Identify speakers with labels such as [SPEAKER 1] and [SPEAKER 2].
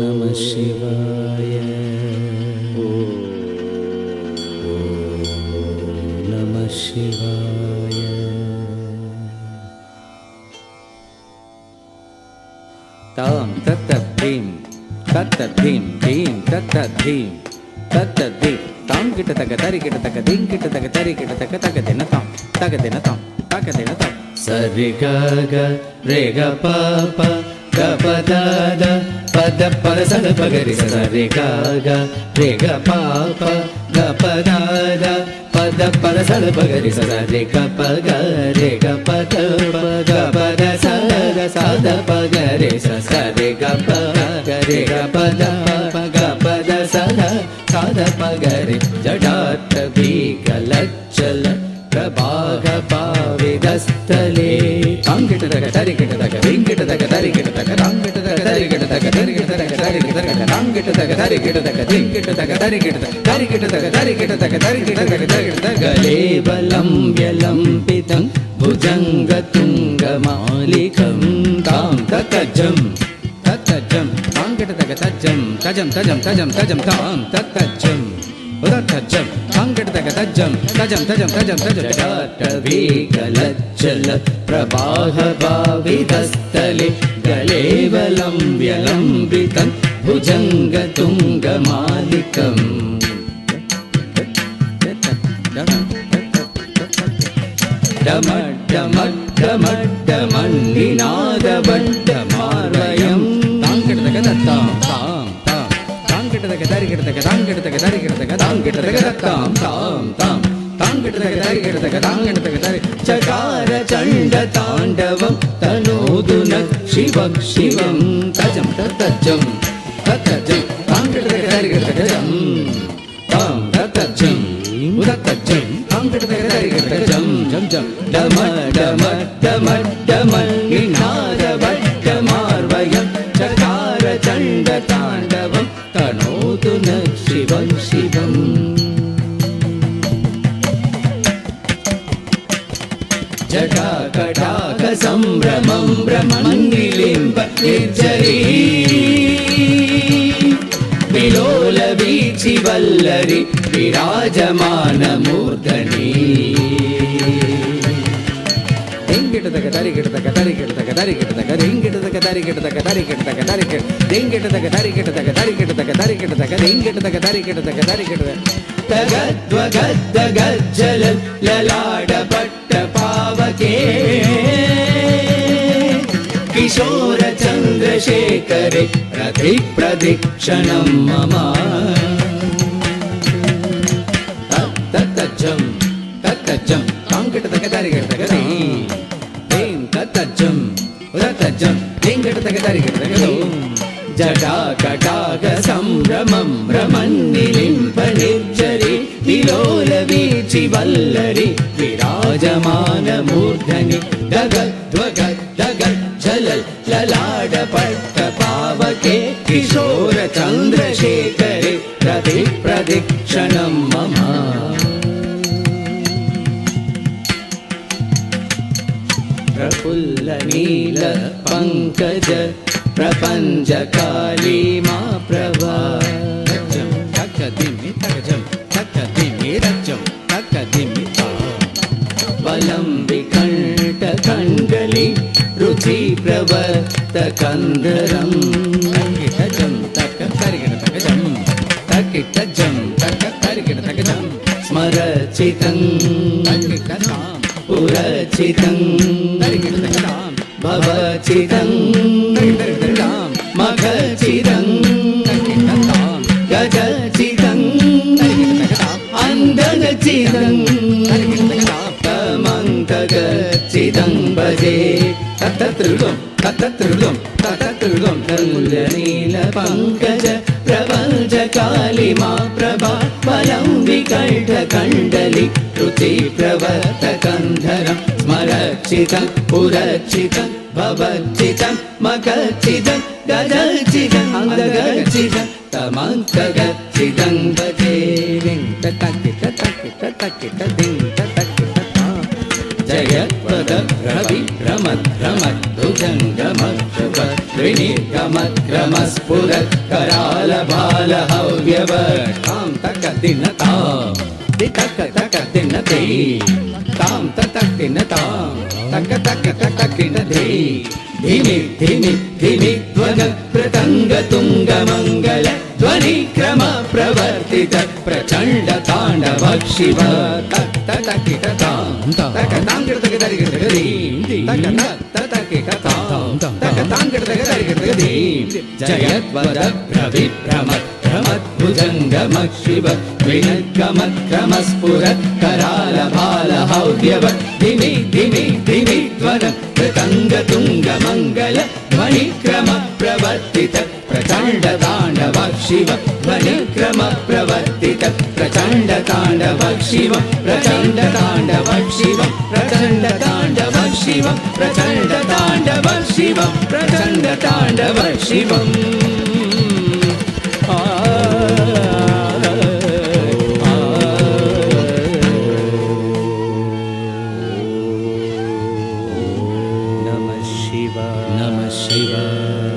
[SPEAKER 1] नमः शिवाय। नमः शिवाय। तां तत्तद्धीं तत्तद्धीं धीं तत्तद्धीं तत्तद्धीं तां किटतक तरि किटतक धीं किटतक तरि किटतक तकदिन तां तकदिन तां तकदिन तां सरि ग ग रे ग प प ग प द द पद पद स द प ग रि स रि ग ग रे ग प प ग प द द पद पद स द प ग रि स रि ग प ग रे ग प द ग प द स द प ग रे स रि ग प ग रे ग प द ग प द स द प ग रे जडाटवीकलज्जल प्रभाग पाविदस्थले तांगिटतक तरिगिटतक दिंगिटतक तरिगिटतक तांगिटतक तरिगिटतक तरिगिटतक तरिगिटतक तांगिटतक तरिगिटतक दिंगिटतक तरिगिटतक तरिगिटतक तरिगिटतक तरिगिटतक तरिगिटतक गलेवलं व्यलम्बितं भुजङ्गतुङ्गमालिकं तां ततजं ततजं तांगिटतक तजं तजं तजं तजं तजं तां ततजं उदत्तजं तांगिटतक तजं तजं तजं तजं तजं जटाटवीकलज्जल प्रवाहभावितस्थले गलेवलं व्यलम्बितं भुजङ्गतुङ्गमालिकम् डमड्डमड्डमड्डमन्निनादवड्डमार्वयं तांगिटतक तत्तां तां तां तांगिटतक तरिगिटतक तांगिटतक तरिगिटतक तांगिटतक तत्तां तां तां तांगिटतक तरिगिटतक तांगिटतक तरि चकार चण्ड ताण्डवं तनोतु नः शिवं शिवं तजं ततजं ततजं तांगिटतक तरिगिटतक जं तां ततजं उदत्तजं तांगिटतक तरिगिटतक जं जं जं डम डम डम डमन्निनादवड्डमार्वयं चकार चण्ड ताण्डवं तनोतु नः शिवं शिवम् जटाकटाक संभ्रमं भ्रमन्निलिम्ब निर्झरी विलोल वीचि वल्लरी विराजमान मूर्धनि दिंगिटतक तरिगिटतक तरिगिटतक तरिगिटतक दिंगिटतक तरिगिटतक तरिगिटतक तरिगिट दिंगिटतक तरिगिटतक तरिगिटतक तरिगिटतक दिंगिटतक तरिगिटतक तरिगिटतक तगद्वगद्दगज्जल ललाटपट्ट पावके किशोर चन्द्रशेखरे रति प्रदक्षिणं मम तत्तजं तत्तजं तांगिटतक तरिगिटतक धीं तत्तजं उदत्तजं दिंगिटतक तरिगिटतक जटाकटाक संभ्रमं भ्रमन्निलिम्ब निर्झरि विलोल वीचि वल्लरी विराजमान मूर्धनि डगद्वगद्दगज्जल ललाटपट्ट पावके किशोर चन्द्रशेखरे रति प्रदक्षिणं मम प्रफुल्ल नील पंकज प्रपञ्चकाली मा प्रभा तकदिमि तकजं तकदिमि रजं तकदिमि बलं विकण्ठकण्डली रुचि प्रवर्तकन्धरं तकिटजं तक तरिगिटतकजं तकिटजं तक तरिगिटतकजं स्मरचितं तकिटतां पुरचितं तरिगिटतकतां भवचितं मखचितं गजचितं अन्दगचितं तमन्तगचितं भजे ततत्रुगं ततत्रुगं ततत्रुगं तरुलनीलपङ्कज प्रपञ्चकाली मा प्रभा बलं विकण्ठकण्डली रुचि प्रवर्तकन्धरं स्मरचितं पुरचितं भवचितं मखचितं गजचितं अन्दगचितं तमन्तगचितं भजे ततकिटतकिटतकिटदिं ततकिटता जयत्पद रवि भ्रमद्भुजङ्गमक्षप त्रिनिर्गमक्रमस्फुरत् करालबालहव्यवत् तां तक दिन तां तक तक दिन ते तां तक दिन तां तक तक तक दिन ते धिमि धिमि धिमि ध्वग प्रतंग तुंग मंगल ध्वनि क्रम प्रवर्तित प्रचंड तांडव शिव तक तक तक तां तक तां तक तक तक तक तक तां जयद्वद प्रविभ्रमत् भ्रमद्भुजङ्गमः शिव विनद्गमक्रमस्फुरत् करालबालहव्यवत् धिमि धिमि धिमि ध्वन प्रतङ्गतुङ्गमङ्गल ध्वनिक्रम प्रवर्तित प्रचण्ड ताण्डव शिव ध्वनिक्रम प्रवर्तित प्रचण्ड ताण्डव शिव प्रचण्ड ताण्डव शिव प्रचण्ड ताण्डव शिव प्रचण्ड ताण्डव शिव प्रचण्ड ताण्डव शिवम् नमः शिवाय नमः शिवाय